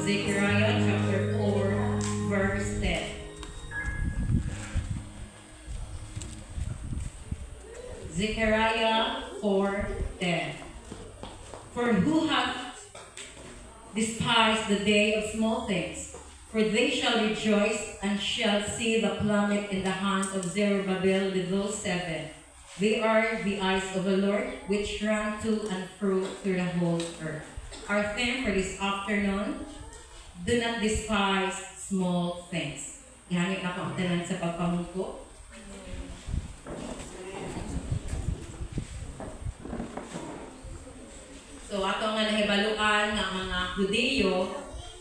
Zechariah chapter 4, verse 10. Zechariah 4:10. For who hath despised the day of small things? For they shall rejoice and shall see the plummet in the hand of Zerubbabel with those seven. They are the eyes of the Lord, which run to and fro through the whole earth. Our theme for this afternoon, do not despise small things. Ihangit na ko ang tanan sa pagpamungko. So ato nga nahibaluan ng mga Hudiyo,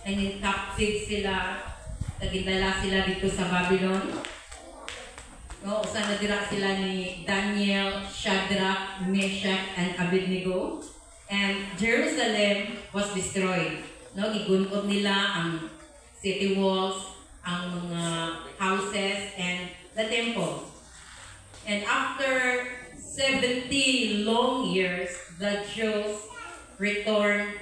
naging captive sila, nagindala sila dito sa Babylon. No, usa na dira sila ni Daniel, Shadrach, Meshach, and Abednego. And Jerusalem was destroyed. No, gigunod nila ang city walls, ang mga houses, and the temple. And after 70 long years, the Jews returned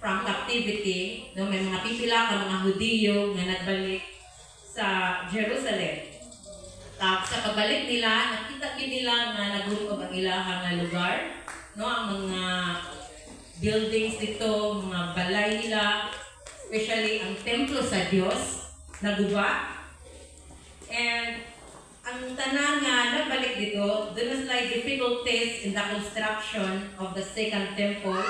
from captivity. No, may mga pipila ka mga Hudiyo nga nagbalik sa Jerusalem. Tapos sa pagbalik nila, nakita nila na nagunob ang ilahang nga lugar. No, ang mga buildings dito, mga balay nila, especially ang templo sa Diyos, naguba. And ang tanan nga nagbalik dito, there was like difficulties in the construction of the second temple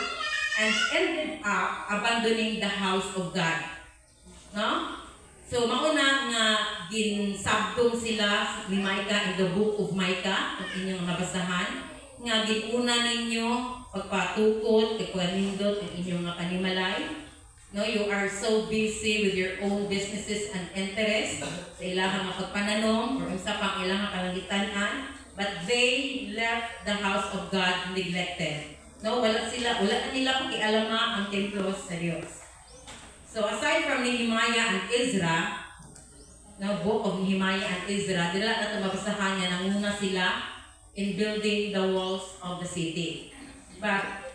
and ended up abandoning the house of God. No? So mauna nga ginsabtong sila ni Micah in the book of Micah, kung inyong nabasahan, nga ginuna ninyo pagpatukod, kagpanindot ang inyong nga panimalay. No, you are so busy with your own businesses and interests sa ilahang nga pagpananom or unsa pang ilahang kalangitan-an, but they left the house of God neglected. No, wala na nila pakialama ang templo sa Diyos. So aside from Nehemiah and Ezra, no, book of Nehemiah and Ezra, dila na ito mabasahan niya, nanguna sila in building the walls of the city. But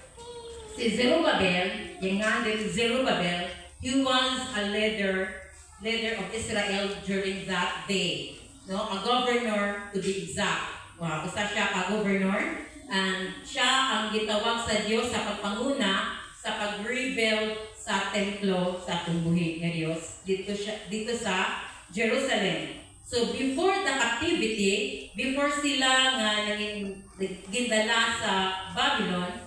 si Zerubbabel, yung nga din Zerubbabel, he was a leader of Israel during that day. No, a governor to be exact. Wow, basta siya ka-governor. And siya ang gitawag sa Diyos sa pagpanguna sa pag-rebuild sa templo sa tumbuhin ng Diyos dito sa Jerusalem. So before the captivity, before sila nga naging gindala sa Babylon,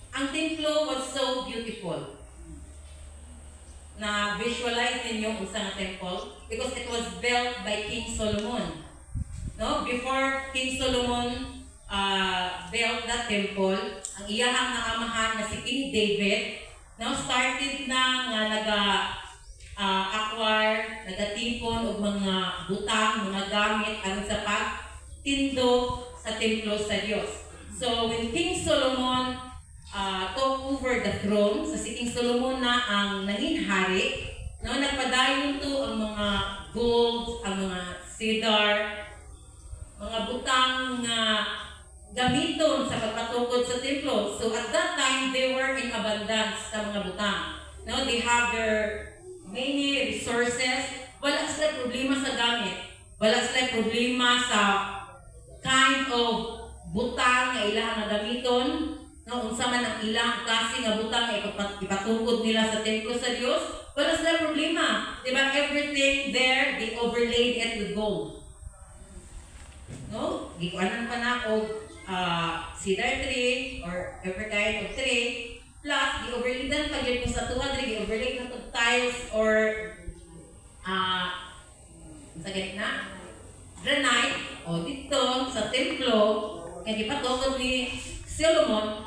ang templo was so beautiful. Na visualize ninyo kung saan ang temple because it was built by King Solomon. No, before King Solomon built that temple, ang iyahang nakamahan na si King David, no, started na nga acquire, nagatipon og mga butang, mga gamit aron sa pagtindog sa templo sa Dios. So when King Solomon took over the throne, so si King Solomon na ang naging hari, no, nagpadayon to ang mga gold, ang mga cedar, mga butang nga gamiton sa pagpatukod sa templo. So at that time, they were in abundance sa mga butang. No, they have their many resources. Wala sila problema sa gamit. Wala sila problema sa kind of butang nga ilang nga gamiton, no, unsa man ang ilang klase nga butang nga ipatukod nila sa templo sa Dios, wala sila problema. Diba? Everything there, they overlaid it with gold. No? Gikuanan pa na og cedar tree or every kind of tree, plus gi-overlayan pa gyud sa tuwa diri, gi-overlay na og tiles or sa gitna granite o dito sa templo. Kaya ipatukod ni Solomon,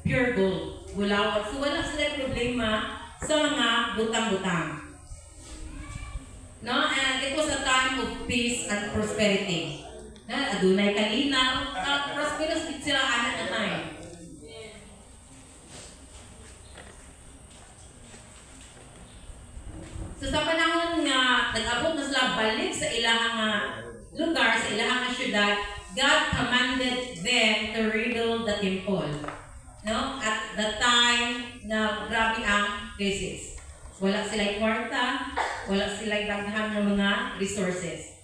pure gold. Bulawat. So wala sila problema sa mga butang-butang. No? And it was a time of peace and prosperity. Na, adunay kalinaw, prosperous din sila anak na time. So sa panahon nga nag-abot na sila balik sa ilahang lugar, sa ilahang syudad, God commanded them to rebuild the temple. No? At the time na basis. Wala sila kwarta, wala sila daghan ng mga resources.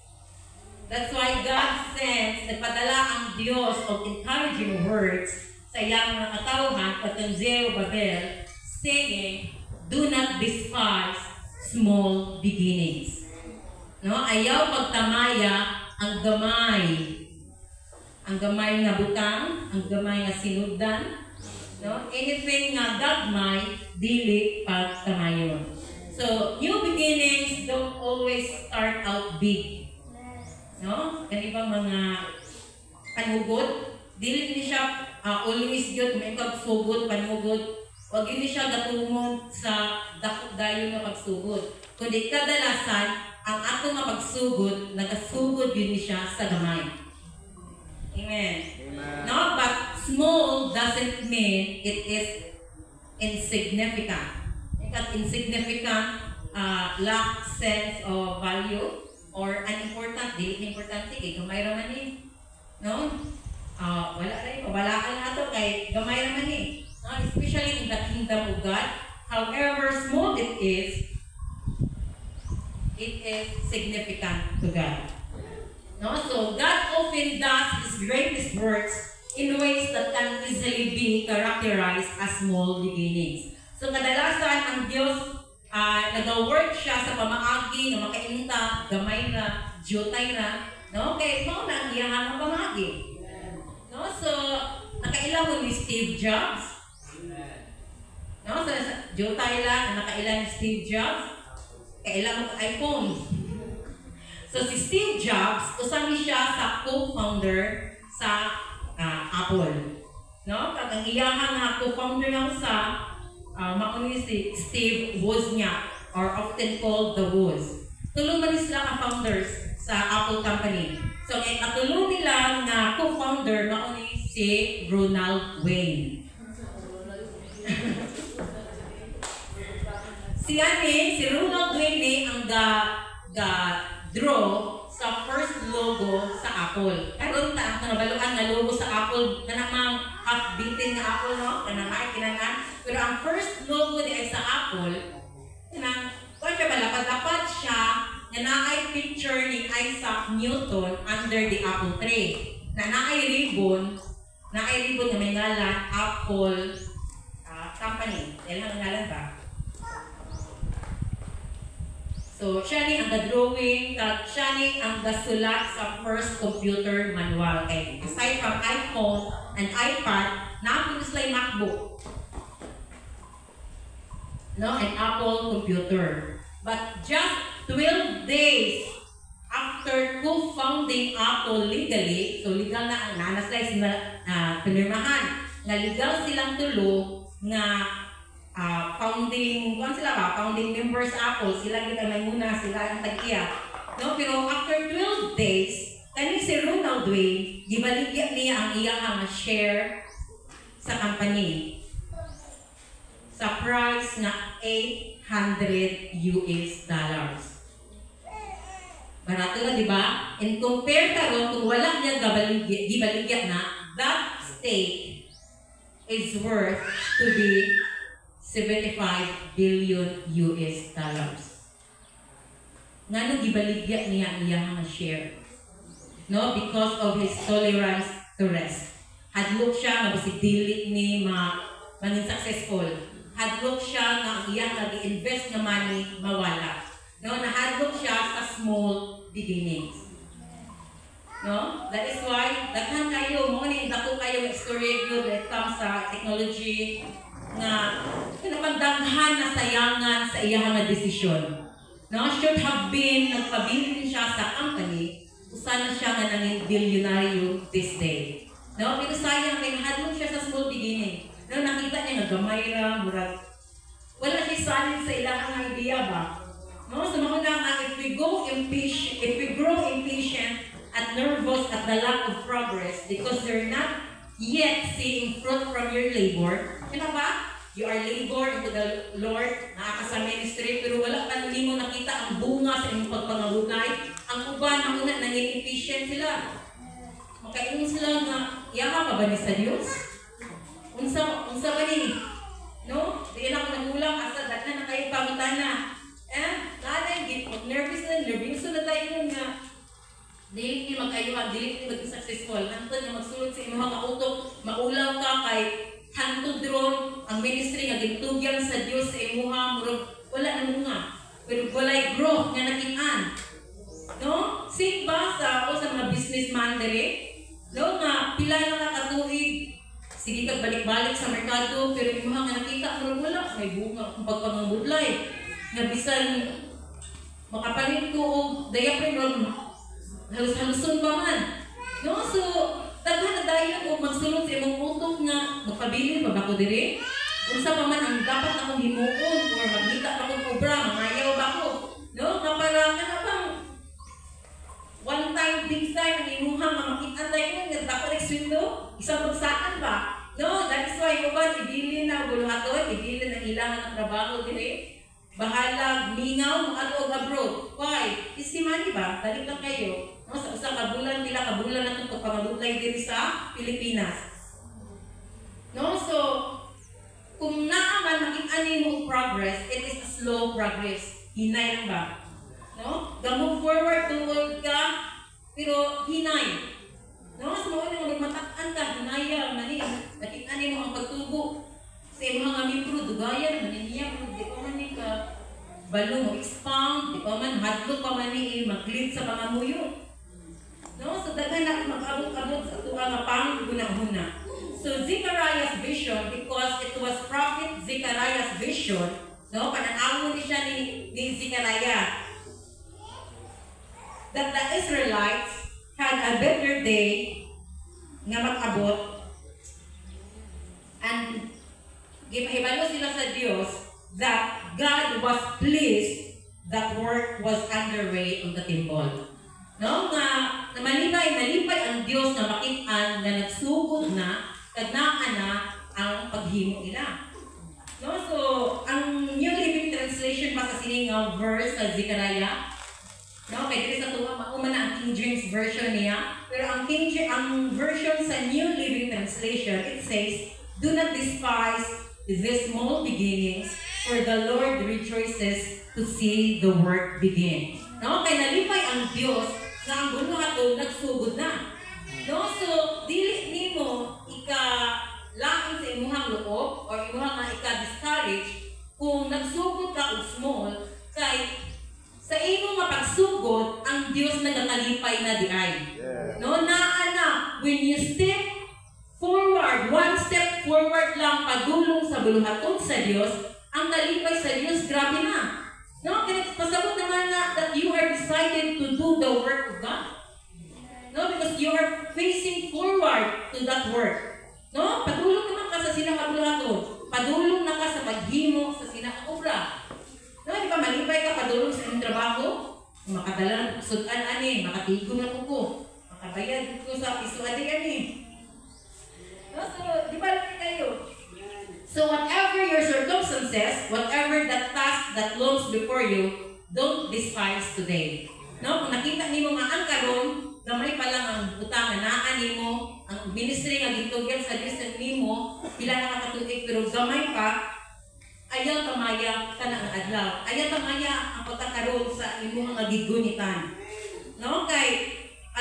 That's why God sends, nagpadala ang Diyos of encouraging words sa iyang mga katauhan patong Zerubbabel, saying, do not despise small beginnings. No? Ayaw pagtamaya ang gamay. Ang gamay nga butang, ang gamay nga sinugdan. No? Anything nga gagmay, dili pagtamayon. So, new beginnings don't always start out big. No? Ganibang mga panugod, dili ni siya always yun, may pagsugod, panugod. Huwag yun siya gatumon sa dakot dayon na pagsugod. Kundi kadalasan, ang ato nga pagsugod, nagasugod yun siya sa gamay. Amen. Amen. No, but small doesn't mean it is insignificant. Insignificant, lack sense of value, or unimportant, dili importante kay gamay ra man ni. No? Wala ray pabalaan nato kay gamay ra man ni. No? Especially in the kingdom of God, however small it is significant to God. No? So God often does His greatest works in ways that can easily be characterized as small beginnings. So kadalasan ang Diyos nag-work siya sa pamaagi na makainta, gamay na, jutay na, no? Kaya mo na ang iyahang pamaagi. No? So, nakailan mo ni Steve Jobs? No? So, jutay lang, nakailan ni Steve Jobs? Kailan mo iPhone? So, si Steve Jobs, usami siya sa co-founder sa Apple. No? Kag ang iyahang co-founder lang sa mauni si Steve Wozniak, or often called the Woz. Tulong man sila ang founders sa Apple Company. So, katulong nila na co-founder mauni si Ronald Wayne. si Ronald Wayne ang draw sa first logo sa Apple. Karon ta ang nabaluan nga logo sa Apple kanang half-beaten nga Apple, no? Kanang kinangan. Pero ang first logo di sa Apple, kanang siya balapad-lapad siya na naay picture ni Isaac Newton under the apple tree. Na naay ribbon nga may ngalan Apple Company. Yan ang ngalan ba? So, siya ni ang drawing, siya ni ang sulat sa first computer manual. Okay. Aside from iPhone and iPad, na sila yung MacBook. No, an Apple computer. But just 12 days after co-founding Apple legally, so legal na ang nanas sila pinirmahan, na legal silang tulo na founding members sa Apple, sila kita may muna, sila ang tagkiya. No, pero after 12 days, kani si Ronald Wayne, gibaligya niya ang iyang share sa company sa price na $800. Barato na, di ba? And compare karon kung wala niya gibaligya na, that stake is worth to be $75 billion. Ngano gibaligya niya ang iyang share? No, because of his tolerance to rest. Hadlok siya nga si dili ni maning successful. Hadlok siya nga ang iyang nag-invest na money mawala. No, nahadlok siya sa small beginnings. No, that is why daghan kayo mo ni dako kayo experience when it comes sa technology nga pinapagdaghan na sayangan sa iyang desisyon. No, should have been nagpabilin siya sa company, usan na siya nga nanging bilyonaryo this day. No, pero sayang kay hadlok siya sa small beginning. No, nakita niya nga gamay ra, murag wala siya salin sa ilang idea ba? No, so mga nga if we grow impatient at nervous at the lack of progress because you're not yet seeing fruit from your labor, kaya ba? You are labor into the Lord, nakaka sa ministry, pero wala pa nimo nakita ang bunga sa inyong pagpangabugay. Ang uban, ang una, nanging impatient sila. Makaingon sila nga, yaka pa ba ni sa Diyos? Unsa ba ni? No? Di lang nagulang asa daghan wala na. Nanay, nervous na tayo nga. Dili ni mag-ayuhan, dili ni mag-successful. Hantod nga magsulod sa imong kautok, maulaw ka kay hantod ron ang ministry nga gintugyan sa Dios sa imuha, murag wala na mga. Pero walay growth nga nakit-an. No? Sing ba sa mga businessman diri? No nga pila na nakatuig. Sige ka balik-balik sa merkado pero imuha nga nakita murag wala may bunga kung pagpangabudlay. Nga bisan makapalit ko og dayapre ron halos-haluson pa man. No? So, daghan na dayon o magsulod sa imong utok nga magpabilin pa ba ko diri? Unsa pa man ang dapat akong himuon or magita pa kong obra, mangayaw ba ko? No? Nga para nga bang one time, big time, ang imuhang nga makita tayo nga dapat ekswindo, isang pagsaan ba? No? That is why mo ba, ibilin na buluhaton, ibilin ang ilangan ng trabaho diri? Bahala, mingaw, mag-alog abroad. Why? Isimani ba? Balik lang kayo. No, sa usang kabulan na itong pagpangabudlay diri sa Pilipinas. No, so kung naaman makita mo progress, it is a slow progress. Hinay lang ba? No? Move forward toward ka, pero hinay. No, so mo nang magmatak-an ka, hinaya, mani, nakita mo ang pagtubo sa imong mga membro, dugayan, maniniya, di pa man ka balo mo expound, di pa man hadlok pa man ni mag-lead sa mga muyo. No, so daghan na mag-abot-abot sa tuwa nga panghunahuna. So Zechariah's vision, because it was prophet Zechariah's vision, no, pananawon ni siya ni Zechariah that the Israelites had a better day nga mag-abot and gipahibalo sila sa Dios that God was pleased that work was underway on the temple. No, nga nalipay ang Dios na makit-an na nagsugod na kagnaan na ang paghimo nila. No, so ang New Living Translation pa sa sining verse sa Zechariah. No, kay diri sa tuwa mao man ang King James version niya, pero ang version sa New Living Translation, it says, "Do not despise these small beginnings, for the Lord rejoices to see the work begin." No, kay nalipay ang Dios na ang buluhaton nagsugod na. No, so dili nimo ika-lain sa imuhang loob or imuhang nga ika-discourage kung nagsugod ka og small kay sa imo nga pagsugod ang Dios nagakalipay na diay. No, naa when you step forward, one step forward lang padulong sa buluhaton sa Dios, ang kalipay sa Dios grabe na. No, kaya pasabot naman na that you are decided to do the work of God. No, because you are facing forward to that work. No, padulong naman ka sa sinakabulaton. Padulong na ka sa paghimo sa sinakobra. No, di ba malipay ka padulong sa inyong trabaho? Makadala ng sudan ani, makatigong na ko. Makabayad ko sa piso adi ani. No, so di ba lang kayo? So whatever your circumstances, whatever that task that looms before you, don't despise today. No, kung nakita nimo nga ang karon, gamay pa lang ang utangan naa nimo, ang ministry nga gitugyan sa Dios nimo, pila na kakatuig pero gamay pa, ayaw tamaya kana ang adlaw. Ayaw tamaya ang pagkakaroon sa imo nga gigunitan. No, kay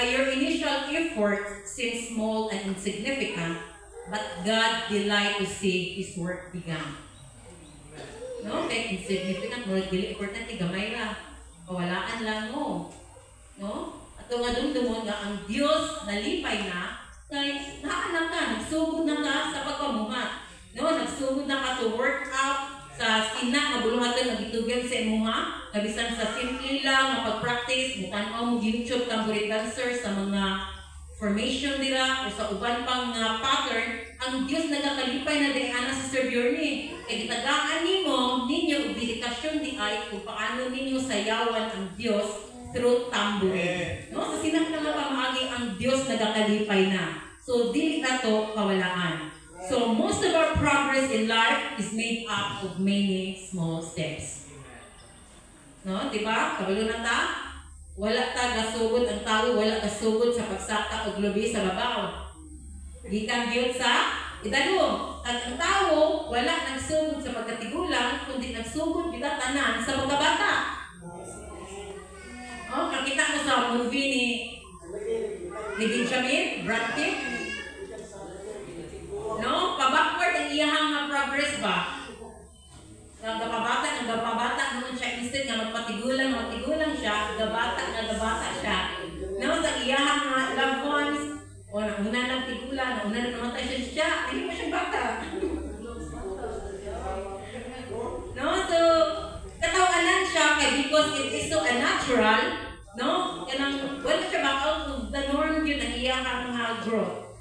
your initial effort seems small and insignificant, but God delight to see His work began. No, kay insignificant mo dili importante gamay ra. Kawalaan lang mo. No? At nga dumdumon nga ang Dios nalipay na kay naanak ka, nagsugod na ka sa pagpamuhat. No, nagsugod na ka to work out sa sina nga buluhaton nga gitugan sa imuha, kabisan sa simple lang nga pag-practice, mutan-aw mo YouTube kang dancer sa mga formation dira o sa uban pang pattern, ang Dios nagakalipay na ana sa server ni. Kay gitagaan nimo ninyo og dedikasyon di ay kung paano ninyo sayawan ang Dios through tambourine. No, sa sinang nga pamaagi ang Dios nagakalipay na. So dili nato kawalaan. So most of our progress in life is made up of many small steps. No, di ba? Kabalo na ta. Wala ta gasugod ang tao, wala gasugod sa pagsaka og lubi sa babaw. Gikan gyud sa itanong, ang tao wala nagsugod sa pagkatigulang, kundi nagsugod kita tanan sa pagkabata. Oh, nakita mo sa movie ni Benjamin, Brad Pitt? No? Pabackward ang iyahang progress ba? Nagpabata naman siya, instead nga magpatigulang siya, gabata siya. No? Sa iyahang loved ones, o nauna ng tigulan, nauna na namatay siya, hindi mo siya bata. No? So, katawanan siya because it is so unnatural, no? Kanang wala siya back out of the norm yun ang iyahang growth.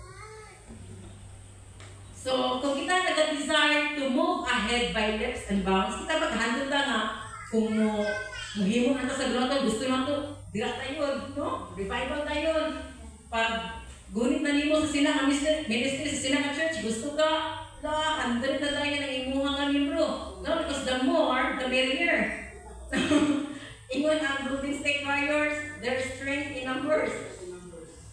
So, kung kita nag-desire to move ahead by leaps and bounds, kita mag-handle na nga kung muhimo na sa grotto, gusto na to, dira tayo, no? Revival tayo. Pag gunit na nimo sa silang ministry, sa silang church, gusto ka, handle na tayo ng imuhang nga membro. No? Because the more, the merrier. Ingon ang Golden State Warriors, their strength in numbers.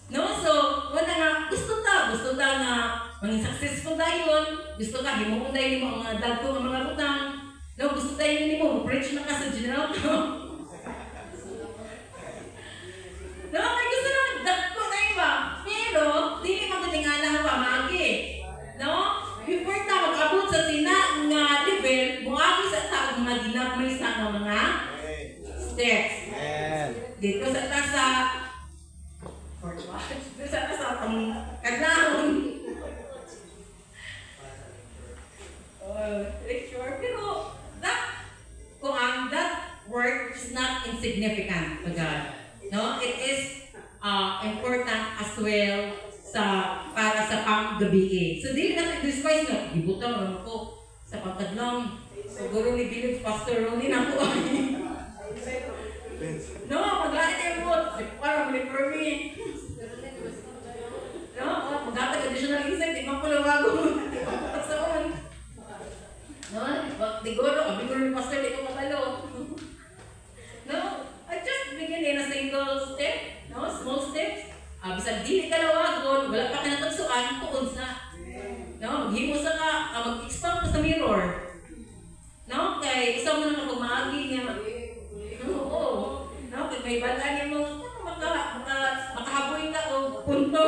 No? So, wala nga, gusto ta nga maging successful tayo, gusto ka, himuon tayo mo ang dagko ng mga butang. No, gusto tayo mo, preach na ka sa general ko. No, may gusto na dagko tayo ba? Pero, di magatingala pa magi. No? Before ta mag-abot sa sina nga level, muagi sa ta mga ginagmay sa mga steps. Dito sa tasa kadlawon. Sure, pero that work is not insignificant to God. No, it is important as well para sa panggabi. So dili na despise no, gibutang ron ko sa pagkadlong. Siguro ni Billy Pastor Ronnie na ko. No, paglalit mo, para mo for me. No, maghatag additional insight, di man ko lawago. No, siguro, abiguro ni Pastor, di ko kabalo. No, I just begin in a single step, no, small steps. Bisag dili ka lawagon, wala pa ka natagsuan, tuon sa. No, maghimo sa ka, mag-expand ka sa mirror. No, kay isa mo na magmagi niya. Oo. No, kay may balaan mo, makahaboy ka o punto.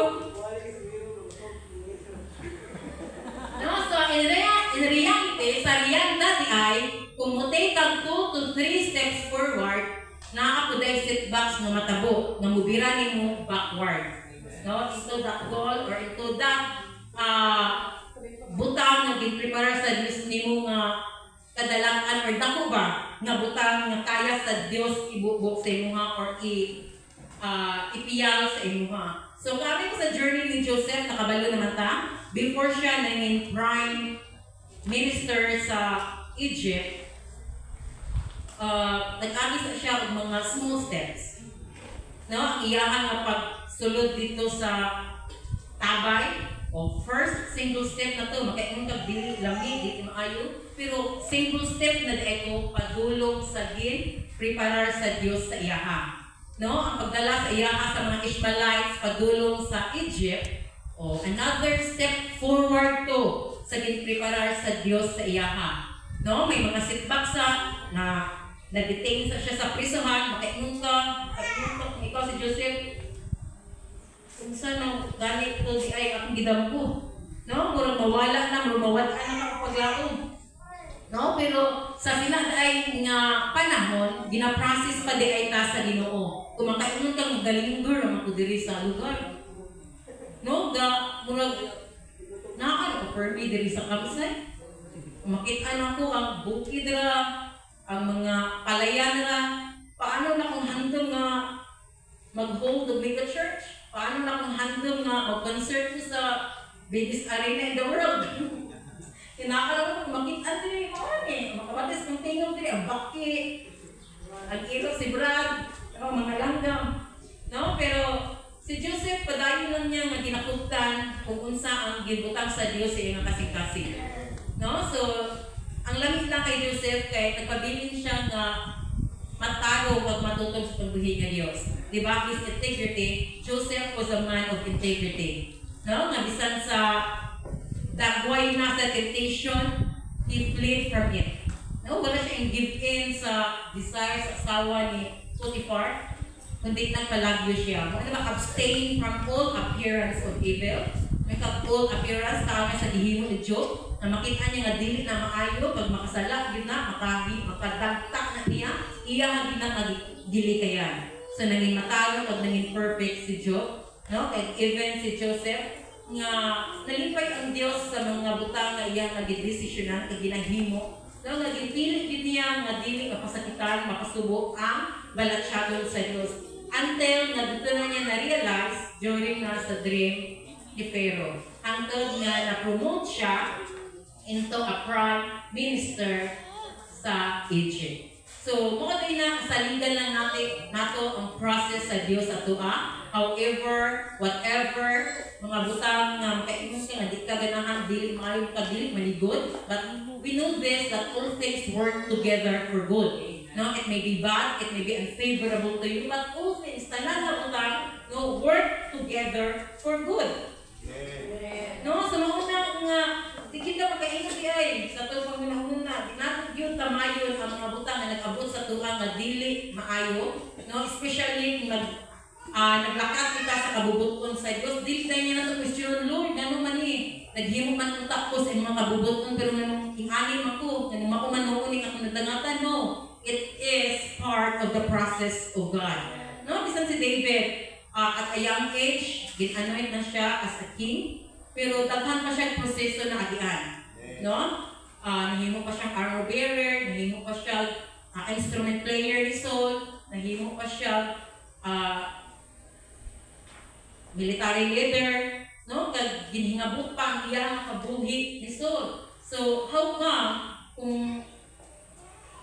No, so in reality, sa realidad ay, kung mo take kag 2 to 3 steps forward, nakapuday setbacks na matabo, na mubira nimo backward. No, into that goal or into that butang na ginprepare sa Diyos nimo nga kadalangan or dako ba nga butang nga kaya sa Dios ibubok sa imuha or ipiyal sa imuha. So kami ko sa journey ni Joseph, nakabalo naman ta, before siya naging prime minister sa Egypt, nag-agis siya og mga small steps. No, ang iyahan nga pagsulod dito sa tabay, o first single step na to, makaingon kag dili lami, di maayo, pero single step na ito pagdulong sa preparar sa Dios sa iyaha. No, ang pagdala sa iyaha sa mga Ishmaelites pagdulong sa Egypt, o another step forward to sa preparar sa Dios sa iyaha. No, may mga setbacks na na-detain siya sa prisuhan, makaingon ka, ikaw si Joseph, kung saan ganit ito di ay akong gidampo. No? Murang mawala na makapaglaong. No? Pero sa ay nga panahon, ginaprocess pa di ay ta sa Ginoo. Kung makainon kang galingger naman ko diri sa lugar. No? Murag naka-offer me diri sa campsite. Makita na ko ang bukid ra, ang mga palayan ra. Paano na kung handong nga mag-hold the mega church? Paano na kung handong nga mag-concert sa biggest arena in the world? Kinakala ko makita din yung makabatis ng tingog din, ang baki, ang ilo si Brad, mga langgam. No? Pero si Joseph, padayon lang niya nga ginakuptan kung unsa ang gibutang sa Dios sa iyang kasing-kasing. No? So, ang lamig lang kay Joseph, kay nagpabilin siya nga mataro pag matutong sa pagbuhi ng Diyos. Diba? His integrity, Joseph was a man of integrity. No? Nga bisan sa dagway na sa temptation, fled from it. No, wala siyang give in sa desire sa asawa ni Potiphar, kundi nagpalagyo siya. Ano ba, abstain from all appearance of evil. May all appearance kami sa gihimo ni Job, na makita niya nga dili na maayo, pag makasala, yun na, makadagtak na niya, iya nga na magdili kayan. So, naging matalo, pag naging perfect si Job, no? And even si Joseph, nga nalipay ang Diyos sa mga butang na iya nagidesisyonan, kag ginahimo, no? Naging pilit niya nga dili mapasakitan, mapasubo ang balatsyagon sa Diyos. Until na dito na niya na-realize during nasa dream ni Pharaoh. Until nga na-promote siya into a prime minister sa Egypt. So, mga tayo na kasaligan lang nato ang process sa Diyos at tuwa. However, whatever, mga butang nga makaimos ka nga, di ka ganahan, dili maayo ka, dili maligod. But we know this, that all things work together for good. No, it may be bad, it may be unfavorable to you, but all things, talaga butang, no, work together for good. No, sa mauna nga, di kita makaingat ay sa ito pag minahuna, di natin yun tamayon ang mga butang na nag-abot sa tuwa nga dili maayo, no, especially kung naglakas kita sa kabubuton sa Diyos, dili tayo niya na ito question, Lord, gano'n man naghimo man ang tapos ay mga kabubuton, pero nanong ingalim ako, nanong makumanuuning ako nagdangatan, no, it is part of the process of God. No, bisan si David, at a young age, gin-anoint na siya as a king, pero daghan pa siya proseso na agian. No? Nahimo pa siyang armor bearer, nahimo pa siya instrument player ni Saul, nahimo pa siya military leader, no? Kag ginhingabot pa ang iyang kabuhi ni Saul. So, how come kung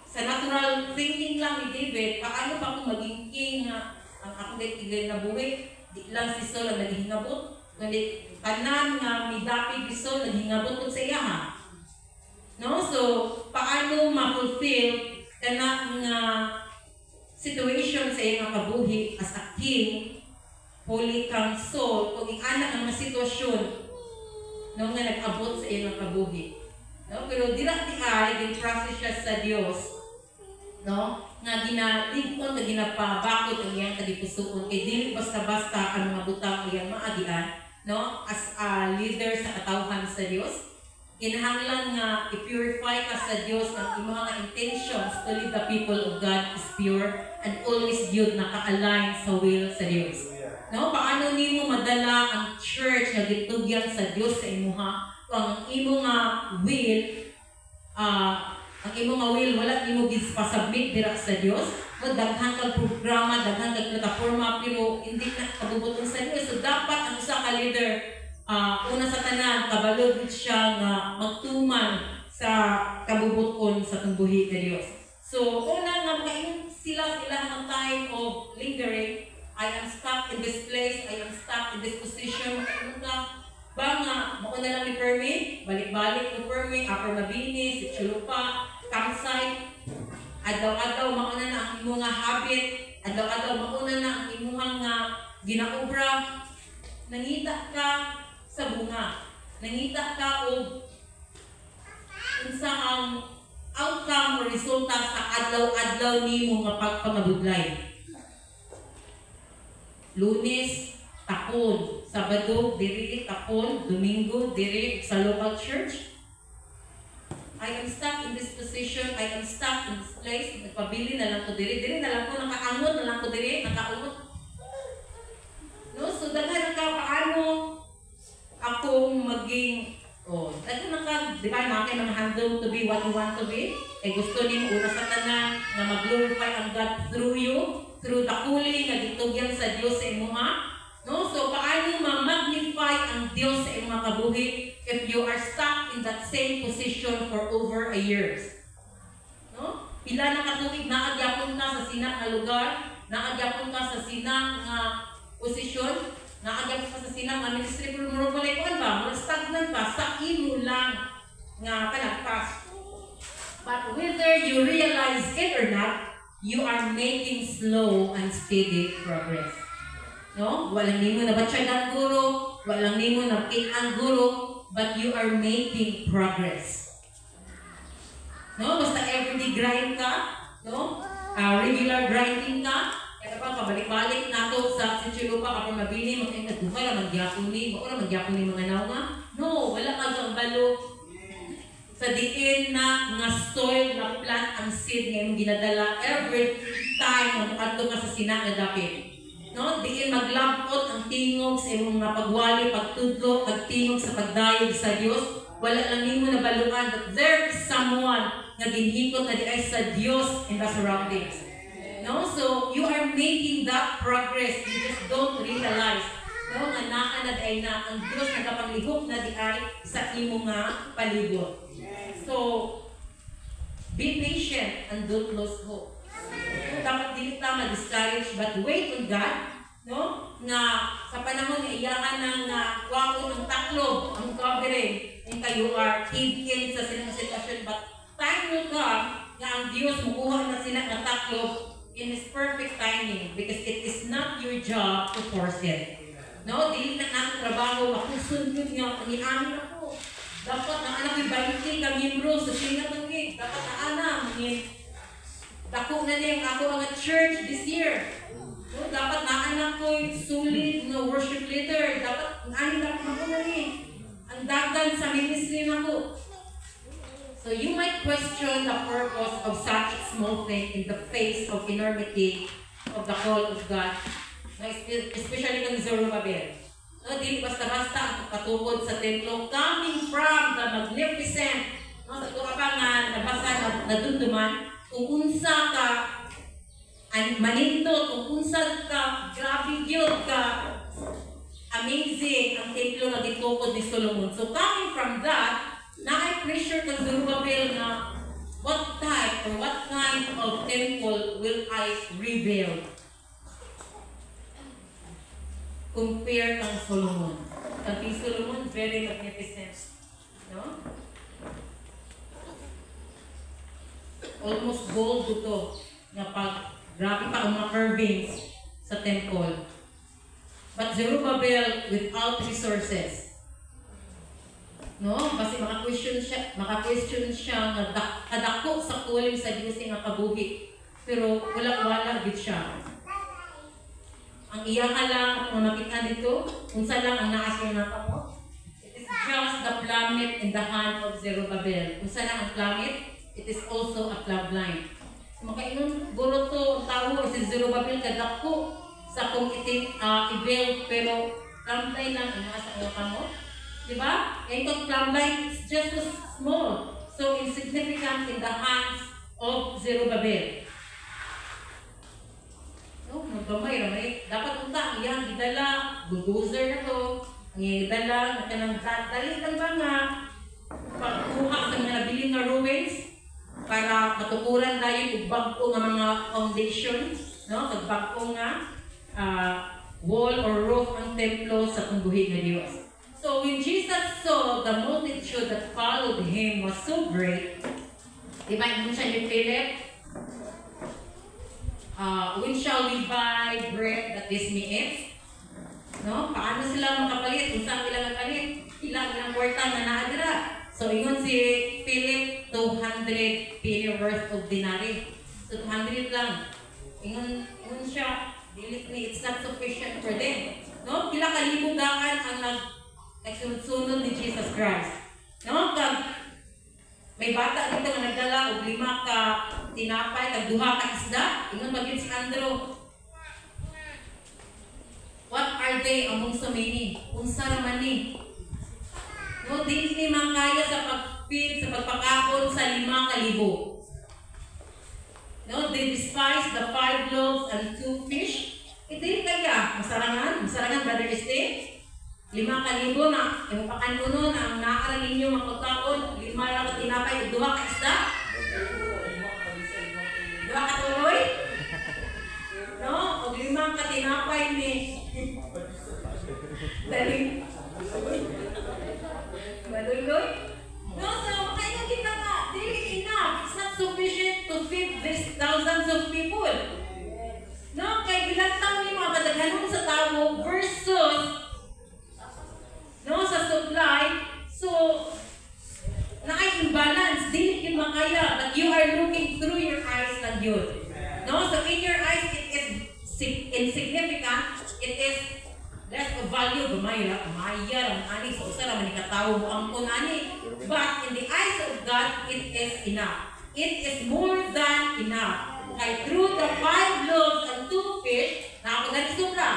sa natural thinking lang ni David, paano pa kung maging king ang ako tigay na buhay, di lang si Saul ang naghingabot, kundi tanan nga midapi ni Saul naghingabot sa iya ha. No? So, paano ma-fulfill kanang situation sa iyang kabuhi as a king, holy kang Saul, kung ianak ang mga sitwasyon no, nga nag-abot sa iyang kabuhi. No? Pero dira di ay, din-process siya sa Diyos, no? Nga ginalingkon, nga ginapabakot ang iyang kadipusuon, kay dili basta-basta ang mga butang iyang maagian, no? As a leader sa katawhan sa Diyos, kinahanglan nga i-purify ka sa Diyos ang imong mga intentions to lead the people of God is pure and always yun naka-align sa will sa Diyos. No? Paano nimo madala ang church nga gitugyan sa Diyos sa imuha kung ang imong will ang imong will wala imo gisubmit dira sa Dios, o daghan kag programa, daghan kag plataporma pero hindi na kabubuton sa Dios. So dapat ang usa ka leader una sa tanan kabalod siya nga magtuman sa kabubuton sa tumbuhi ni Dios. So una nga makaingon sila ang time of lingering, I am stuck in this place, I am stuck in this position, ba nga, mao na lang ni Permi, balik-balik ni Permi, Upper Mabini, si Chulupa, Kamsay, adlaw-adlaw mauna na ang imong habit, adlaw-adlaw mauna na ang imong ginaobra, nangita ka sa bunga, nangita ka og unsa ang outcome o resulta sa adlaw-adlaw nimo nga pagpangabudlay. Lunes, takon, Sabado, diri, takon, Domingo, diri sa local church. I am stuck in this position, I am stuck in this place, nagpabili na lang ko diri na lang ko, nakaangot na lang ko diri, nakaangot. No, so daghan ka paano akong maging, di ba, nakin ang handle to be what you want to be? Gusto niyo una sa tanan na mag-glorify ang God through you, through the calling na gitugyan sa Diyos sa imuha. No? So, paano ma-magnify ang Diyos sa imong kabuhi if you are stuck in that same position for over a years? No? Pila na katuig, naagyapon ka sa sina nga lugar, naagyapon ka sa sina nga posisyon, naagyapon ka sa sina nga ministry, pero muro pala ikuan ba? Muro stagnant ka, sa imo lang nga panagpas. But whether you realize it or not, you are making slow and steady progress. No? Walang nimo na batyagan guro, walang nimo na pitan guro, but you are making progress. grind ka, no? Regular grinding ka, kaya ba kabalik-balik nato sa sityo pa kapag mabili mo ay nagduha ra magyapon ni, mao ra magyapon ni mga nawa. No, wala ka ang balo sa diin na nga soil na plant ang seed nga imong ginadala every time mo adto ka sa sina nga dapit. No, diin maglabot ang tingog sa imong nga pagwali, pagtudlo, pagtingog sa pagdayog sa Dios. Wala lang nimo na baluan that there is someone nga ginhikot na diay sa Dios in the surroundings. No, so you are making that progress. You just don't realize. No, nga naa na diay na ang Dios nagapanglihok na diay sa imong nga palibot. So be patient and don't lose hope. Dapat dili ta ma-discourage but wait on God, no? Nga sa panahon nga iyakan ng waon ng taklob, ang covering, and kayo are in sa silang sitwasyon, but time will come nga ang Diyos mukuha na sila ng taklob in His perfect timing because it is not your job to force it. No? Dili na natin trabaho, makusun yun nga, aniamin ako. Dapat na anak yung 20 ka membro sa sinatangig. Dapat na anak, dako na niya yung ako mga church this year. So, dapat na anak ko yung sulit na worship leader. Dapat anin dapat ako na niya. Ang dagan sa ministry na ko. So you might question the purpose of such small thing in the face of enormity of the call of God. Especially kang Zerubbabel. No, di basta-basta ang patukod sa templo coming from the magnificent. No, sa tuwa pa nga nabasa na dunduman. Kung unsa ka manindot, kung unsa ka grabe gyud ka amazing ang templo nga gitukod ni Solomon. So coming from that, na I pressure kang Zerubbabel na what type or what kind of temple will I rebuild? Compare kang Solomon. Ang Solomon very magnificent, no? Almost gold ito nga pag grabe pa ang mga carvings sa temple. But Zerubbabel without resources. No? Kasi maka-question siya nga kadako sa kuling sa Diyos nga kabuhi. Pero wala gid siya. Ang iyaha lang at makita dito, unsa lang ang naa siya nga mo. It is just the plummet in the hand of Zerubbabel. Unsa lang ang plummet? It is also a plumb line. Makainon guro to tao si Zerubbabel kadako sa kung iting i-build pero plumb line lang ang nasa iyo kamo. Diba? Itong plumb line is just so small, so insignificant in the hands of Zerubbabel. No, magkamay. Dapat unta iyang gidala, bulldozer na to, ang gidala na kanang dali lang ba nga pagkuha sa mga nabiling nga ruins para matukuran tayo yung bagko nga mga foundation, no? Pagbagko nga wall or roof ang templo sa pangbuhi ng Diyos. So when Jesus saw the multitude that followed Him was so great, diba yung siya ni Philip, when shall we buy bread that this may eat? No? Paano sila makapalit? Kung saan sila makapalit? Ilang kwarta na naadira. So, ingon si Philip, 200 penny worth of dinari. So, 200 lang. Ingon siya, it's not sufficient for them. No? Pila kalibugaan ang nagsunod ni Jesus Christ. No? May bata dito nga nagdala og 5 ka tinapay, kag 2 ka isda. Ingon magin si Andrew. What are they among so many? Unsa raman ni? No, dili ni makaya sa pag-feed, sa pagpakakon sa 5,000. No, they despise the 5 loaves and 2 fish. Dili kaya, masarangan, Brother Steve. 5,000 na, yung pakanuno na ang naarang ninyo magpagkaon, 5 lang tinapay, 2 ka isda. 2 ka tuloy. No, o 5 ka tinapay ni daling maduloy. No, so kaya kita nga, dili enough. It's not sufficient to feed these thousands of people. No, kaya ginatang ni mga kadaghanon sa tao versus no, sa supply. So, na-imbalance, dili yun makaya. But you are looking through your eyes lang yun. No? So in your eyes, it is insignificant. It is less of value. Maya, ang ani. So usara man ikatawo mo ang ani. But in the eyes of God, it is enough. It is more than enough. Kaya through the 5 loaves and 2 fish, nakapagani sobra.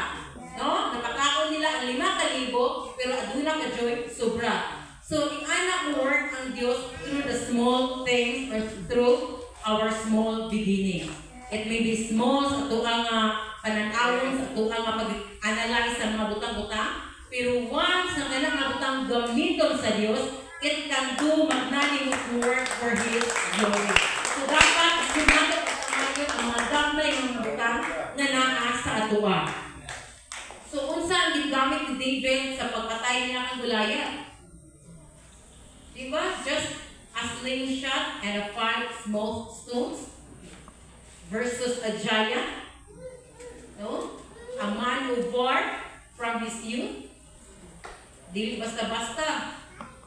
No? Napakaon nila ang 5,000, pero aduna ka joy sobra. So, i-anak mo work ang Diyos through the small things or through our small beginnings. It may be small sa tuang pananawon, sa tuang pag-analyze sa mga butang-butang, pero once na kailang mga butang gamiton sa Diyos, it can do magnanimous work for His glory. So, dapat sumagot ang mga damay ng mga butang na naa sa atuwa. So, unsa ang gingamit ni David sa pagpatay niya ng Goliath? Diba? Just a slingshot and a 5 small stones versus a giant. No? A man who war from his youth. Dili basta-basta.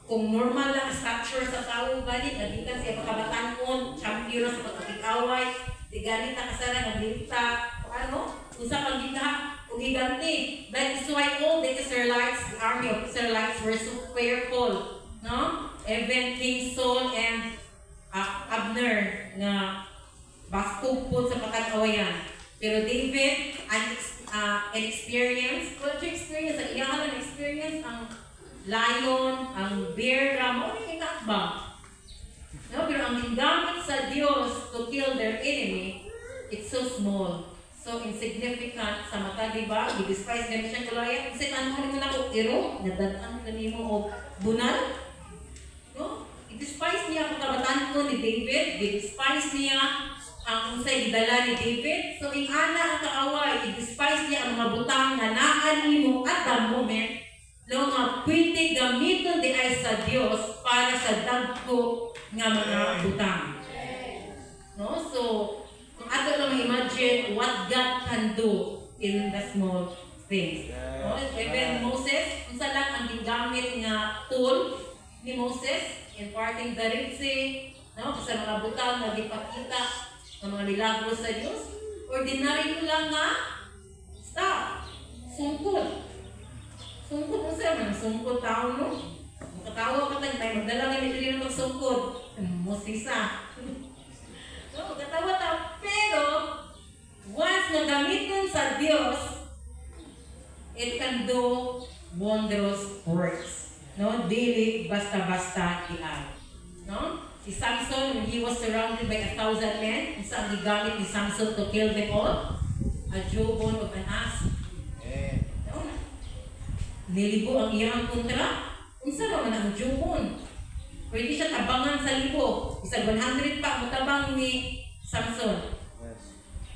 Kung normal lang stature sa tao ganit, adikan siya pagkabatanon, champion sa pagkakikaway, di ganit na kasara ng bilita, ano? Usa pang gitna, o giganti. That is why all the Israelites, the army of Israelites were so fearful. No? Even King Saul and Abner na bastupod sa patag-awayan. Pero David, an experience, ang iyahan ang experience, ang lion, ang bear, ramo, ano yung ba? No? Pero ang gingamit sa Diyos to kill their enemy, it's so small, so insignificant sa mata, diba? I-despise ganit siya Goliath. Kasi tanong mo na ako, iro, nadadaan na mo o bunal. No? I-despise niya ang kabataan ko ni David, i-despise niya ang unsay gidala ni David. So, ingana ang kaaway, i-despise niya ang mga butang na naani mo at the moment no nga pwede gamiton di ay sa Dios para sa dagko nga mga butang. No? So, kung ato lang imagine what God can do in the small things. No? Even Moses, unsa lang ang gingamit nga tool ni Moses in parting the Red Sea, no? Sa mga butang na gipakita ng mga milagro sa Dios. Ordinary lang nga staff, sungkod. Sungkod mo siya, sungkod tao no? Makatawa ka tayo, may magdala nga nito rin magsungkod. Musisa. No, katawa tao. Pero, once na gamitin sa Diyos, it can do wondrous works. No? Dili basta-basta iyan. No? Si Samson, when he was surrounded by 1,000 men, isa ang gigamit ni Samson to kill them all? A jawbone of an ass. Nilibo ang iyang kontra. Unsa naman ang jawbone? Pwede siya tabangan sa libo. Isa 100 pa matabang ni Samson.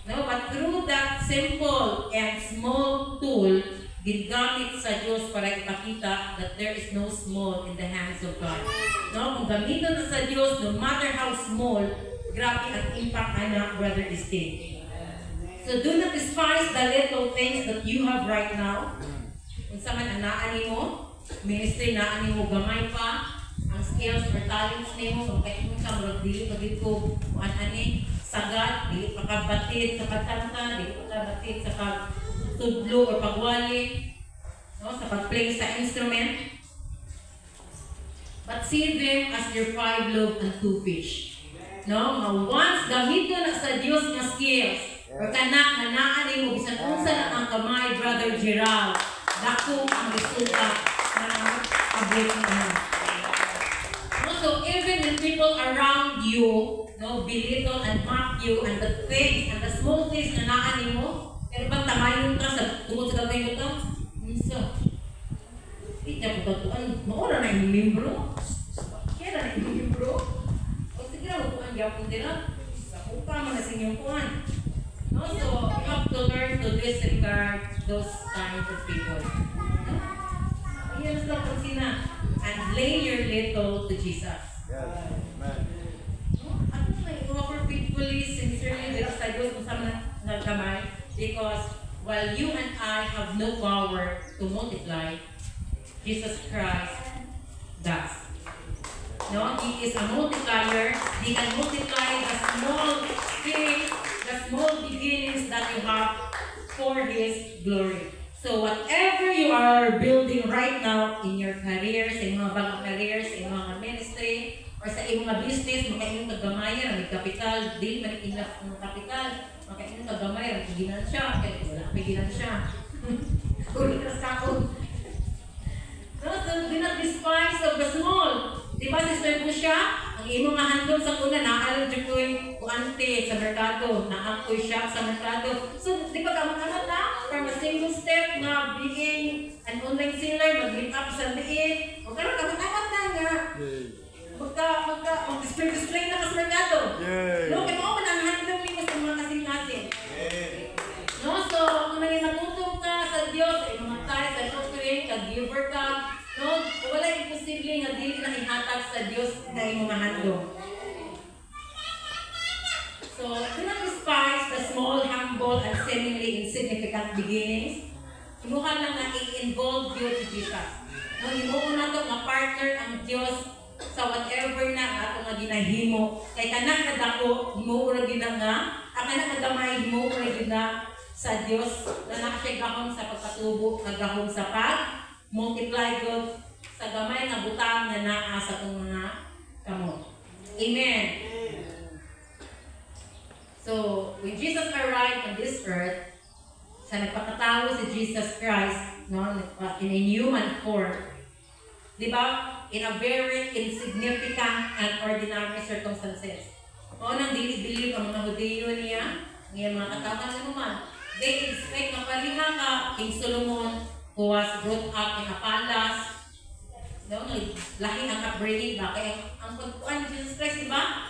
No, but through that simple and small tool, gingamit sa Diyos para ipakita that there is no small in the hands of God. No, kung gamitin na sa Diyos, no matter how small, grabe ang impact na brother Steve. So do not despise the little things that you have right now. Kung sa man anaan mo, ministry naan mo gamay pa, ang skills or talents nimo, kung kahit mo ka murag dili pagid ko ani sagad, dili pa ka batid sa pagkanta, dili pa ka batid sa pagtudlo or pagwali, no, sa pagplay sa instrument. But see them as your 5 loaves and 2 fish. No, once gamiton na sa Dios nga skills, or kanak na naan mo bisan unsa na ang kamay, Brother Gerald, dako ang resulta na abot mo. No, so even when people around you, no, belittle and mock you and the things and the small things na naan mo, pero bang tamayon ka sa tungod sa kamay mo to? Unsa? Ita ko tatuan, maura na yung membro. Kaya na yung membro. O sige na, hukuhan yapon din na. Sa kupa mo na sa inyong kuhan. No, so you have to learn to disregard those kinds of people. No? Ayan sila kung sina. And lay your little to Jesus. Amen. No? At na i-offer faithfully, sincerely, dito sa Diyos kung saan nagkamay. Because while you and I have no power to multiply, Jesus Christ does. No, He is a multiplier. He can multiply the small things, the small beginnings that you have for His glory. So whatever you are building right now in your career, sa inyong mga bagong career, sa inyong mga ministry, or sa inyong mga business, makainong kagamayan, may kapital, di man enough ng kapital, makainong kagamayan, may ginansya, kaya wala may ginansya. Ulit na sa ako. No, so do not despise of the small. Diba, Sister Busha? Ang imo nga handog sa kuna, naalam dyan ko yung kuante sa merkado, naakoy shop sa merkado. So, di ba kamang-amat na? From a single step na being an online seller, mag-link up sa liit. O karoon, kamang-amat na nga. Mag-display na ka sa merkado. No, kaya mo man ang handog mo sa mga kasing-kasing. No, so, kung naging natutong ka sa Diyos, ay mga tayo, sa doctrine, ka-giver ka, no, wala imposible nga dili na ihatag sa Diyos na imong handog. So, do not despise the small, humble, and seemingly insignificant beginnings. Imuha lang na i-involve you to Jesus. No, imuha na ito nga partner ang Diyos sa whatever na ato nga ginahimo. Kay kanang kadako, imuha na nga, ang kanang kadamay, imuha na sa Diyos na nakasya gahon sa pagkatubo, gahon sa multiply God sa gamay nga butang na naa sa itong mga kamot. Amen. So, when Jesus arrived on this earth, sa nagpakatawo si Jesus Christ, no, in a human form, di ba, in a very insignificant and ordinary circumstances. O nang dili-dili ang mga Hudiyo niya, ngayon mga katawhan naman, they expect na pariha ka King Solomon, who was brought up in a palace. No, lahi ang upbringing ba? Kaya ang pagkuhan ni Jesus Christ, di ba?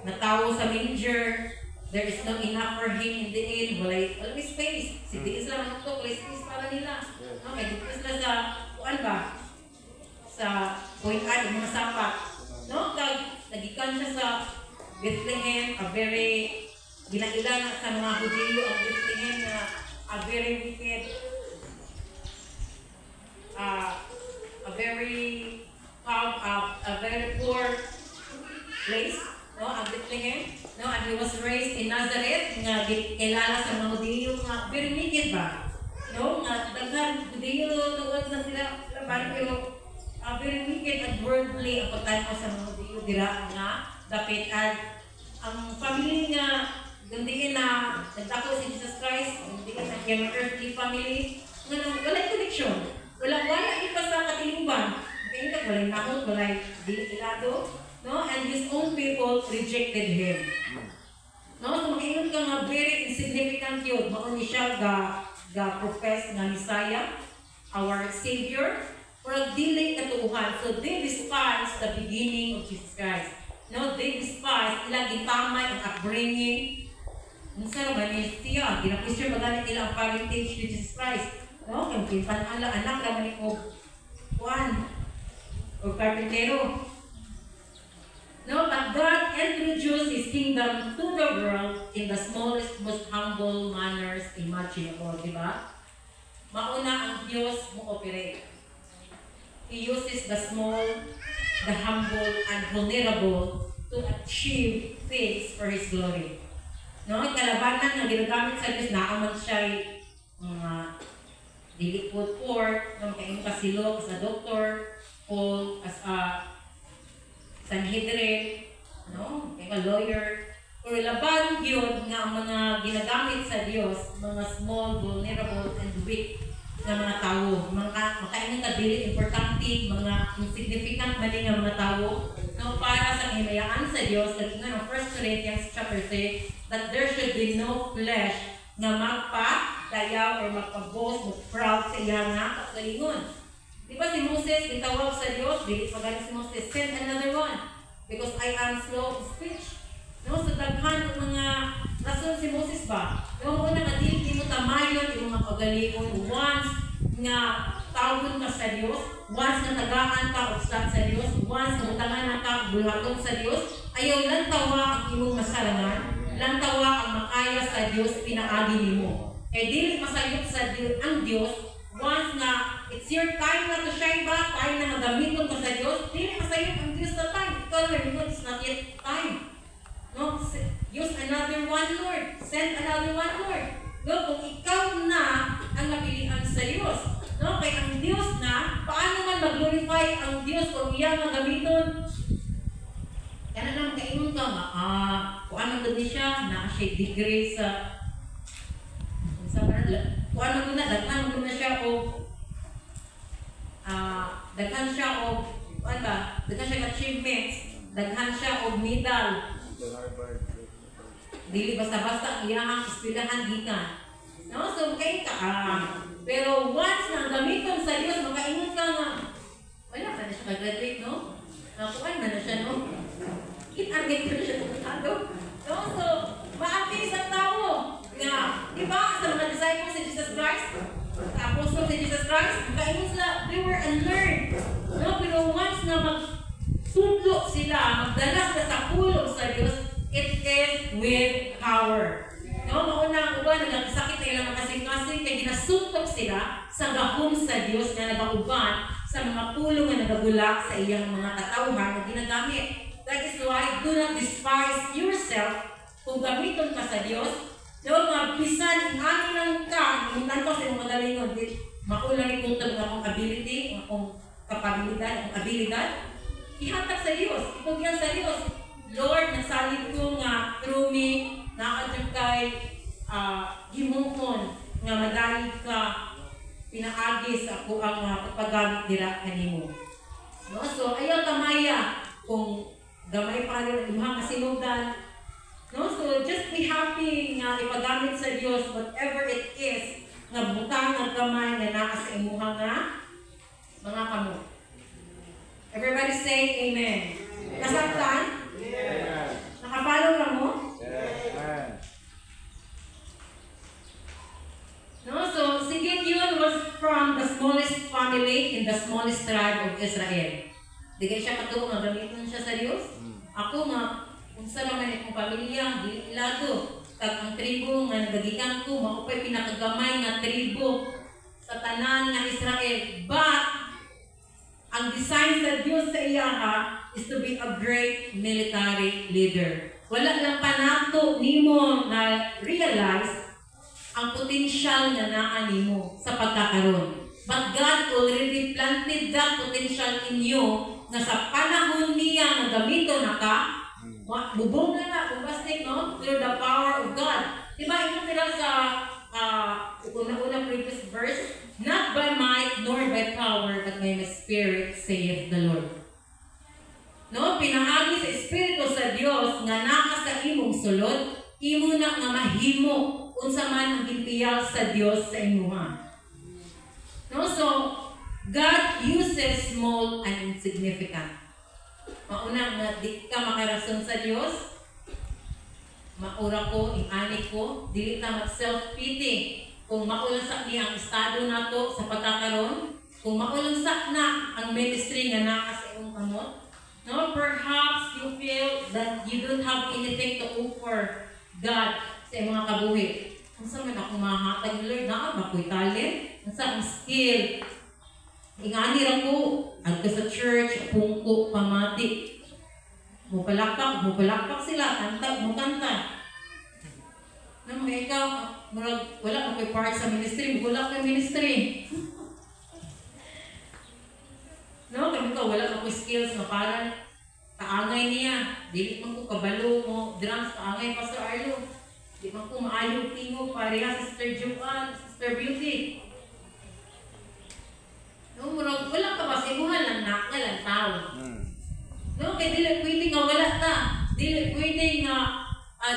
Natawo sa manger. There is no enough for him in the end. Wala space. Si Diis lang ang ito. Wala space para nila. No, may dipis na sa kuhan ba? Sa kuhan, yung mga sapat. No, nagikan siya sa Bethlehem, a very ginailan sa mga Hudiyo ang Bethlehem na a very wicked, a very poor place, no, ang Bethlehem, no, and he was raised in Nazareth, nga kilala sa mga Hudiyo nga very wicked ba, no, nga daghan Hudiyo tuwad na sila laban, pero very wicked at worldly ang pagtanaw sa mga Hudiyo dira nga dapit at ang family nga gandiin na nagdako si Jesus Christ, gandiin na yung earthly family, nga wala connection. Wala ipa sa katiluban. Kaya ka, wala nakot, wala dilado. No? And his own people rejected him. No? So makiingon ka nga very insignificant yun. Mauni siya ga-profess nga Messiah, our Savior, or dili katuuhan. So they despise the beginning of Jesus Christ. No? They despise ilang gitamay ang upbringing. Unsa naman siya? Gina-question ba ganit ilang parentage ni Jesus Christ? No, yung pinpan-anak naman ko Juan o carpintero. No, but God introduced His kingdom to the world in the smallest, most humble manners imaginable, di ba? Mauna ang Diyos mo operate. He uses the small, the humble, and vulnerable to achieve things for His glory. No, kalabanan na ginagamit sa Diyos, naaman siya dili po poor, na makain kasilo as a doctor, Paul as a Sanhedrin, no? Kaya lawyer. Pero laban yun nga ang mga ginagamit sa Diyos, mga small, vulnerable, and weak na mga tao. Makain ka dili importante, mga insignificant mali nga mga tao, no? Para sa himayaan sa Diyos, kasi nga ng 1 Corinthians chapter 3, that there should be no flesh nga magpa-dayaw or magpa-boast, mag-proud sa iya nga kagalingon. Di ba si Moses, itawag sa Diyos, dili pa galing si Moses, send another one, because I am slow of speech. No, sa daghan ng mga rason si Moses ba? Yung una nga dili mo tamayon, yung mga kagalingon, once nga tawgon ka sa Diyos, once nga tagaan ka o sa Diyos, once nga utangan ka, bulhaton sa Diyos, ayaw lang tawa ang imong masalangan, lang tawa ang makaya sa Diyos, pinaagi nimo. Eh dili masayop sa Diyos ang Diyos, once na it's your time na to shine ba, time na magamiton ka sa Diyos, dili masayop ang Diyos na time. Ikaw na rin, it's not yet time. No? send another one, Lord. No, kung ikaw na ang napilihan sa Diyos. No, kay ang Diyos na, paano man mag-glorify ang Diyos kung iyang magamiton? Kaya naman kaingon ka nga, kung ano ganda siya, na siya degree sa kung ano ganda, daghan mo na siya o daghan siya o ano ba, daghan siya achievements, daghan siya o medal. Dili basta-basta iyang ispilahan gikan. No, so kay ka pero once na gamiton sa Dios, makaingon ka nga wala pa na siya graduate, no? Kuan na siya, no? It-argue na siya tado. No, so maapil sa tao nga, di ba, sa mga disciples si Jesus Christ, sa apostles si Jesus Christ, makaingon sila, they were unlearned. No, pero once na magsudlo sila, magdala sila sa pulong sa Dios, it is with power. No, maunang uban, nagkasakit na ilang makasing-kasing, kaya ginasutok sila sa gahom sa Diyos na nagauban sa mga pulong na nagagula sa iyang mga katauhan na ginagamit. That is why, do not despise yourself kung gamiton ka sa Diyos. No, mga bisan, ingani lang ka, imuntan ko sa iyong magalingon, makulang ikong akong ability, akong kapabilidad, akong abilidad, ihatag sa Diyos, ipugyan sa Diyos. Lord, nasalit ko nga through me, nakadyo kay himungkon nga madali ka pinaagi sa ako ang paggamit nila kanimo. No? So, ayaw tamaya kung gamay pa rin imong kasinugdan. No? So, just be happy nga ipagamit sa Dios whatever it is nga butang nga gamay nga naa sa imuha nga mga kamo. Everybody say amen. Nasabtan? Yes. Nakapalo lang mo? Yes. No, so si Gideon was from the smallest family in the smallest tribe of Israel. Di kaya siya katuong nga gamitin siya sa Diyos. Ako nga, kung sa naman itong pamilya, di ilado. Kag ang tribo nga nagagikan ko, maupay pinakagamay nga tribo sa tanan nga Israel. But, ang design sa Diyos sa iyaha is to be a great military leader. Wala lang pa nato nimo na realize ang potential na naa nimo sa pagkakaroon. But God already planted that potential in you na sa panahon niya na gamito na ka, bubong na bumbastik, no? Through the power of God. Diba, ito sila sa una-una previous verse, not by might nor by power, but by my spirit, saith the Lord. No, pinaagi sa Espiritu sa Dios nga naa sa imong sulod, imo na nga mahimo unsa man ang gipiyal sa Dios sa imuha. No, so God uses small and insignificant. Mauna nga di ka makarason sa Dios, maura ko, ingani ko, dili ta mag-self-pity. Kung maulansak niya ang estado nato sa pagkakaroon, kung maulansak na ang ministry nga naa sa imong kamot, no, perhaps you feel that you don't have anything to offer God sa mga kabuhi. Kung saan man akong mahatag ni Lord, naa ba ko'y talent? Kung saan ang skill? Ingani lang ko, agka sa church, pungko, pamati. Mupalakpak sila, kanta. Nang mga ikaw, wala ka ko'y part sa ministry, wala ka ministry. No, kami ko, wala ka ko'y skills na parang kaangay niya. Dili man ko kabalo mo, drums, kaangay Pastor Arlo. Di man ko maayong tingo, pareha Sister Joanne, Sister Beauty. No, murag, wala ka ba sa imuhan lang lang tao. No, kaya dili pwede nga wala ta. Dili pwede nga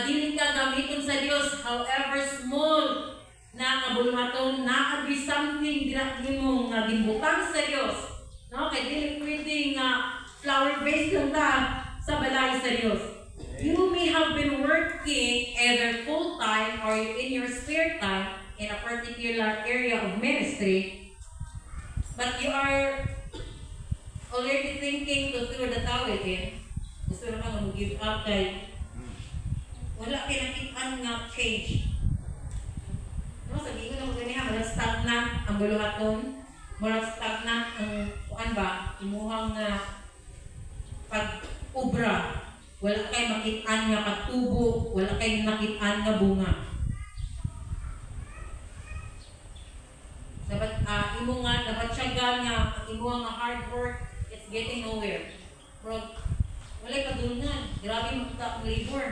dili ka gamiton sa Dios, however small na kabuluhaton, na-abi something dila nimo nga ginbutang sa Dios. No, kaya dili pwede nga flower-based lang ta sa balay sa Dios. You may have been working either full-time or in your spare time in a particular area of ministry, but you are already thinking to throw the towel in. Gusto na ka mag-give up kay wala kinakitaan nga change. No, sabihin ko na mag-ganihan, walang stagnant ang buluhaton, walang stagnant ang, kuan ba, imuhang pag-ubra. wala kay makit-an nga pagtubo, wala kay makit-an nga bunga. Dapat imo nga dapat tiyaga nga imo nga hard work, it's getting nowhere. Pero walay kadulngan, grabe makita ang labor.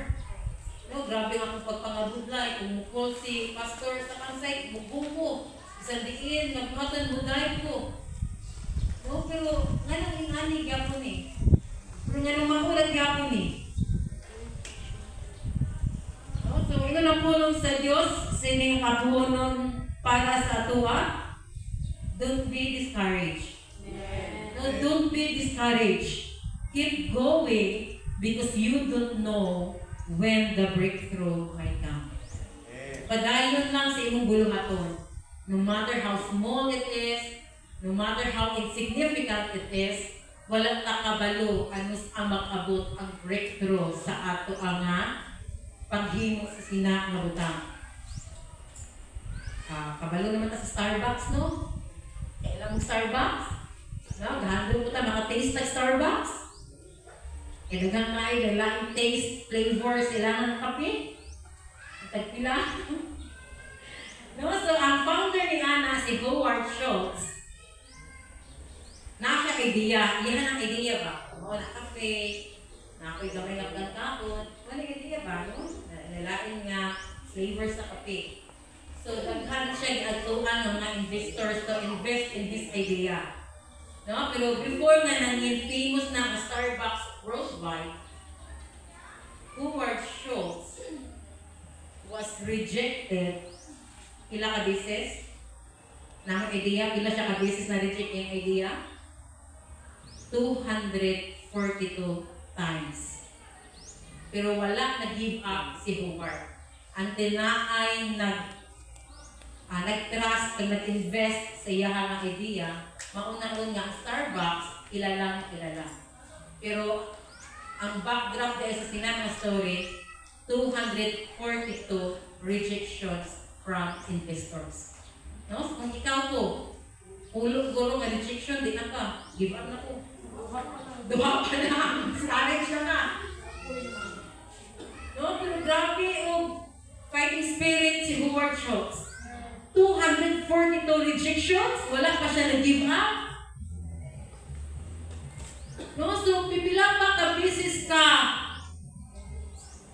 No, grabe ang pagpangabudlay, umukol si pastor sa kansay, mubuko, isang diin, magpatan buday ko. No, pero nga nang ingani gyapon eh. Pero nga nang mahulat gyapon eh. No, so ino lang pulong sa Dios, sining kabuhonon para sa atuwa. Don't be discouraged. No, don't be discouraged. Keep going because you don't know when the breakthrough might come. Padayon lang sa imong buluhaton. No matter how small it is, no matter how insignificant it is, wala ta kabalo anus ang mag-abot ang breakthrough sa ato ang paghimo sa sina nga butang. Kabalo naman ta sa Starbucks, no? Kailan mo Starbucks? No, gahandlo po ta maka-taste like Starbucks. Dagang ay laing taste, flavor sila ng kape. Tagpila. No, so ang founder ni Ana, si Howard Schultz, nasa idea, yan ang idea ba? O, na kape, na ako'y gamay nga pagkakot. Wala idea ba, no? Nalain nga flavor sa kape. So, daghan siya giatuan ng mga investors to invest in this idea. No? Pero before nga nanging famous na ang Starbucks worldwide, Howard Schultz was rejected pila ka beses na idea, pila siya ka beses na reject yung idea? 242 times. Pero wala nag-give up si Howard. Until na ay nag-trust, nag-invest sa iyahang idea, mauna-un nga Starbucks, kilala. Pero ang backdrop dahil sa sinamang story, 242 rejections from investors. No? Kung ikaw to, ulo-gulo nga rejection, di na ka, give up na ko. Duha ka na, discourage na ka. No? Pero grabe yung fighting spirit si Howard Schultz. 242 rejections, wala pa siya nag-give up. No, so pipila pa ka business ka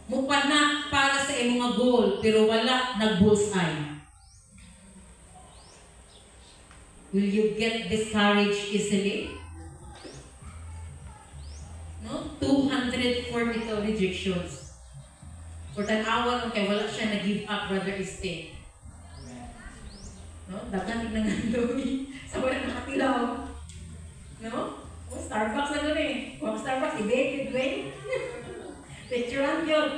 mupana para sa imong mga goal, pero wala nag-bullseye. Will you get discouraged easily? No, 242 rejections. For tanawan kay wala siya nag-give up, Brother Este. No? Dagan tignan nga doon. Sa wala nakatilaw. No? O, Starbucks na doon eh. Kung Starbucks, i-bake, i-bake. Picturean yun.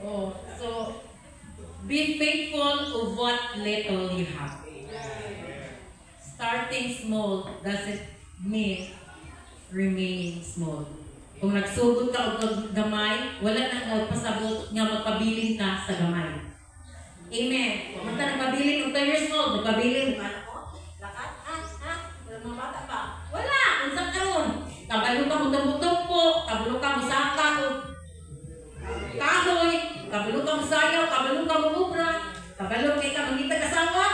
Oh, so, be faithful of what little you have. Starting small doesn't mean remaining small. Kung nagsugod ka o gamay, wala nang nagpasabot nga magpabiling ka sa gamay. Amen. Kung nagpabiling, 2 years old, nagpabiling, ano ko? Lakat? Wala mga bata pa. Wala! Kung saan karoon? Kabalo ka mo tumpo, kabalo ka mo saka, kahoy, kabalo ka mo sayaw, kabalo ka mo ubra, kabalo kay ka mangita kasawa.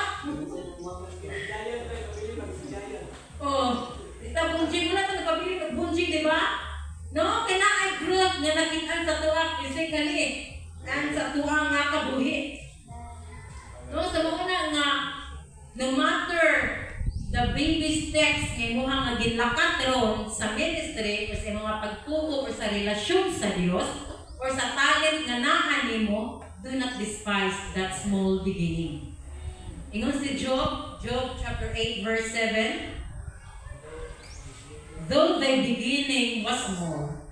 Oh, ita bunjing mo na ito, nagpabiling nagbunjing, di ba? No, kaya ay growth nga nakitaan sa tuwa physically and sa tuwa nga kabuhi. No, sa mga nga, no matter the baby steps nga mo nga ginlakat ron sa ministry o sa mga pagtuko o sa relasyon sa Dios or sa talent nga naan nimo, do not despise that small beginning. Ingon si Job chapter 8 verse 7. Though thy beginning was small,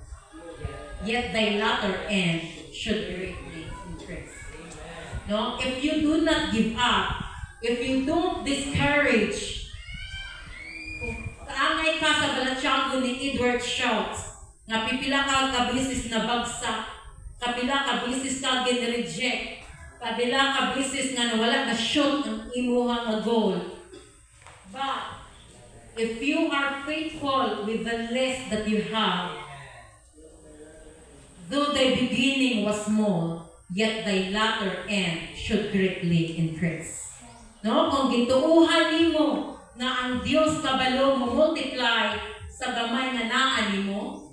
yet thy latter end should greatly increase. No? If you do not give up, if you don't discourage, kaangay ka sa balatsyanggo ni Edward Schultz, nga pipila ka business na bagsak, kapila ka business ka gin-reject, kapila ka business nga nawala na shoot ang imuha nga goal. But, if you are faithful with the less that you have, though thy beginning was small, yet thy latter end should greatly increase. No, kung gituuhan nimo na ang Dios kabalo mo multiply sa gamay nga naa nimo,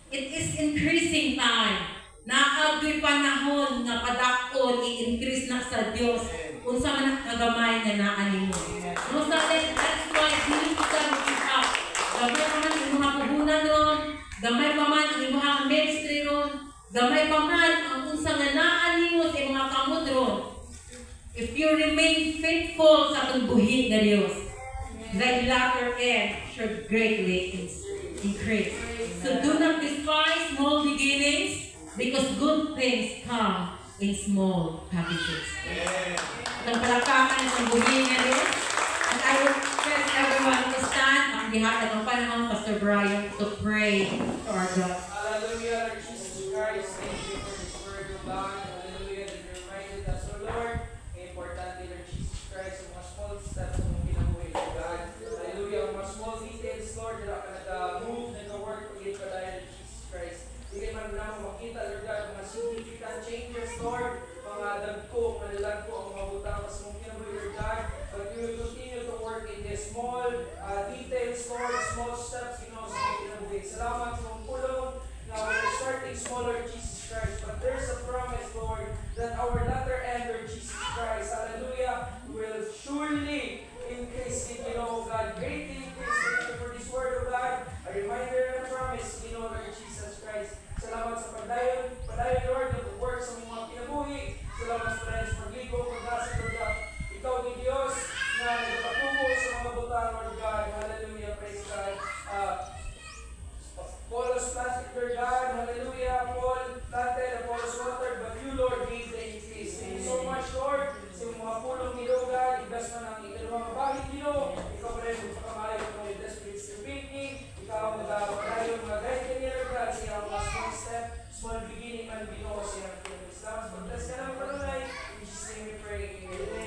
it is increasing time. Naagoy panahon nga padakon i-increase na sa Dios unsa man ang kagamay nga naa nimo. No, that's why dili ka mag-up. Gamay pa man ang mga puhunan ron, gamay pa man ang imong ministry ron, gamay pa man ang unsa nga naa nimo sa mga kamot ron. If you remain faithful sa atong buhi nga Dios, thy latter end should greatly increase. So do not despise small beginnings, because good things come in small packages. Ang palakpakan ng buhi nga Dios. And I would request everyone to stand on behalf ng panahon Pastor Brian to pray to our God. Hallelujah, Lord Jesus Christ. Thank you for this word of God. Hallelujah, that you reminded us, O Lord. Importante, Lord Jesus Christ, ang mga small steps ng kinabuhi ng God. Hallelujah, ang mga small details, Lord, na nag-move, nag-work pag-in pa dahil Jesus Christ. Hindi man naman makita, Lord God, mga significant changes, Lord, mga dagko, mga ang mga butang sa mga kinabuhi, Lord God. But you will continue to work in the small details, Lord, small steps, sa mga kinabuhi. Salamat sa mga pulong na we're starting small, Lord Jesus Christ. But there's a promise, Lord, that our latter end, Lord Jesus Christ, hallelujah, will surely increase in, God, greatly increase. Thank you for this word of God, a reminder and a promise, Lord Jesus Christ. Salamat sa padayon, Lord, na work sa mga kinabuhi. Salamat sa padayon sa pagligo, pag-asa, Lord God. Ikaw ni Diyos na nagpatungo sa mga butang, Lord God. Hallelujah, praise God. Apollos planted, Lord God. Hallelujah, Paul planted, Apollos watered, but you, Lord, gave the increase. Thank you so much, Lord, sa mga pulong ni Lord God. Ibas na ng ikalawang bahid nyo. Ikaw pa rin magpakamayo ng mga desperate stability. Ikaw magpapakayo mga guide ka niya, Lord God, sa iyong mga small step, small beginning, man binuo sa iyong kingdom. Islam, bless ka naman, Padunay. In Jesus' name we pray. Amen.